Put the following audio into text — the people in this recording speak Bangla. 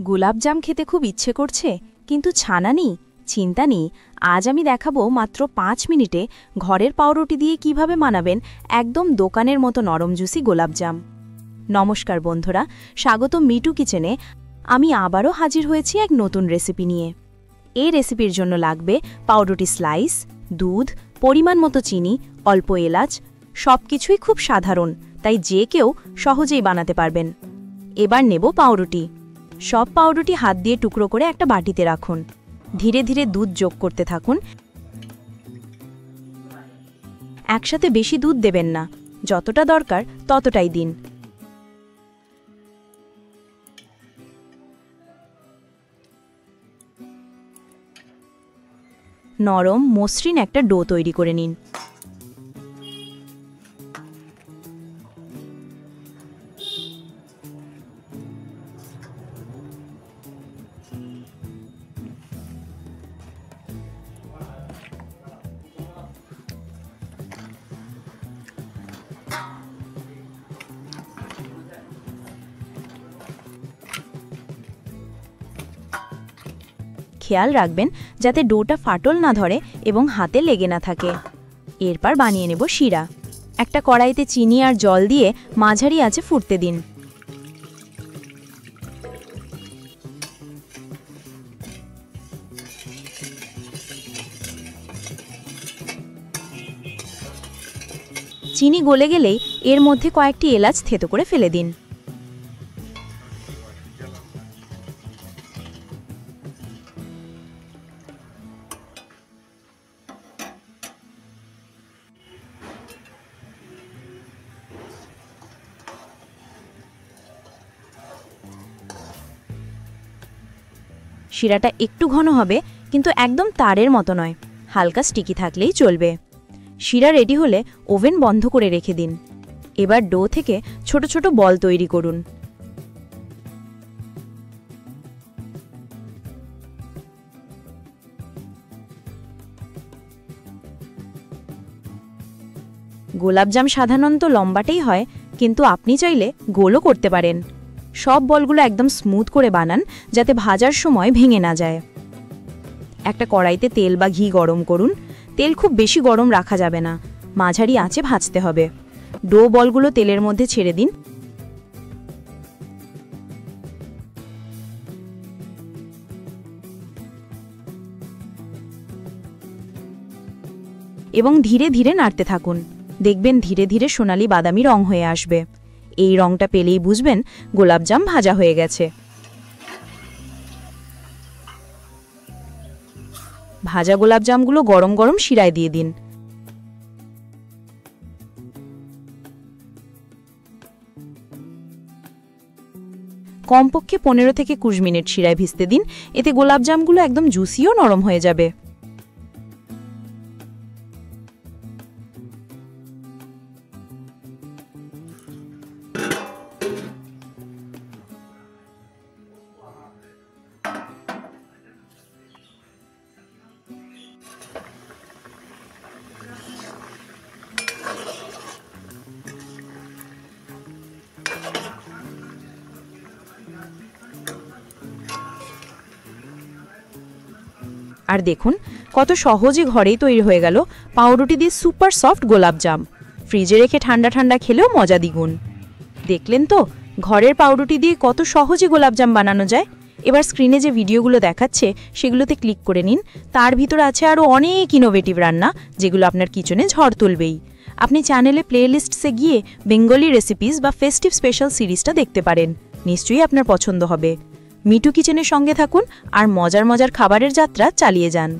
গোলাপজাম খেতে খুব ইচ্ছে করছে, কিন্তু ছানা নেই। চিন্তা নেই, আজ আমি দেখাবো মাত্র 5 মিনিটে ঘরের পাউরুটি দিয়ে কিভাবে বানাবেন একদম দোকানের মতো নরম জুসি গোলাপজাম। নমস্কার বন্ধুরা, স্বাগত মিটু কিচেনে। আমি আবারও হাজির হয়েছি এক নতুন রেসিপি নিয়ে। এই রেসিপির জন্য লাগবে পাউরুটি স্লাইস, দুধ, পরিমাণ মতো চিনি, অল্প এলাচ। সবকিছুই খুব সাধারণ, তাই যে কেউ সহজেই বানাতে পারবেন। এবার নেব পাউরুটি। সব পাউরুটি হাত দিয়ে টুকরো করে একটা বাটিতে রাখুন। ধীরে ধীরে দুধ যোগ করতে থাকুন। একসাথে বেশি দুধ দেবেন না, যতটা দরকার ততটাই দিন। নরম মসৃণ একটা ডো তৈরি করে নিন। খেয়াল রাখবেন যাতে ডোটা ফাটল না ধরে এবং হাতে লেগে না থাকে। এরপর বানিয়ে নেব শিরা। একটা কড়াইতে চিনি আর জল দিয়ে মাঝারি আঁচে ফুটতে দিন। চিনি গলে গেলেই এর মধ্যে কয়েকটি এলাচ থেতো করে ফেলে দিন। শিরাটা একটু ঘন হবে, কিন্তু একদম তারের মতো নয়, হালকা স্টিকি থাকলেই চলবে। শিরা রেডি হলে ওভেন বন্ধ করে রেখে দিন। এবার ডো থেকে ছোট ছোট বল তৈরি করুন। গোলাপজাম সাধারণত লম্বাটেই হয়, কিন্তু আপনি চাইলে গোলও করতে পারেন। সব বলগুলো একদম স্মুথ করে বানান, যাতে ভাজার সময় ভেঙে না যায়। একটা কড়াইতে তেল বা ঘি গরম করুন। তেল খুব বেশি গরম রাখা যাবে না, মাঝারি আঁচে ভাজতে হবে। ডো বলগুলো তেলের মধ্যে ছেড়ে দিন। এবং ধীরে ধীরে নাড়তে থাকুন। দেখবেন ধীরে ধীরে সোনালি বাদামি রং হয়ে আসবে। এই রংটা পেলেই বুঝবেন গোলাপজাম ভাজা হয়ে গেছে। ভাজা গোলাপজামগুলো গরম গরম শিরায় দিয়ে দিন। কমপক্ষে 15 থেকে 20 মিনিট শিরায় ভিজতে দিন। এতে গোলাপজামগুলো একদম জুসি ও নরম হয়ে যাবে। আর দেখুন কত সহজে ঘরেই তৈরি হয়ে গেল পাউরুটি দিয়ে সুপার সফট গোলাপজাম। ফ্রিজে রেখে ঠান্ডা ঠান্ডা খেলেও মজা দ্বিগুণ। দেখলেন তো ঘরের পাউরুটি দিয়ে কত সহজে গোলাপজাম বানানো যায়। এবার স্ক্রিনে যে ভিডিওগুলো দেখাচ্ছে সেগুলোতে ক্লিক করে নিন। তার ভিতরে আছে আরও অনেক ইনোভেটিভ রান্না, যেগুলো আপনার কিচেনে ঝড় তুলবেই। আপনি চ্যানেলে প্লেলিস্টসে গিয়ে বেঙ্গলি রেসিপিস বা ফেস্টিভ স্পেশাল সিরিজটা দেখতে পারেন। নিশ্চয়ই আপনার পছন্দ হবে। মিটু কিচেনের সঙ্গে থাকুন আর মজার মজার খাবারের যাত্রা চালিয়ে যান।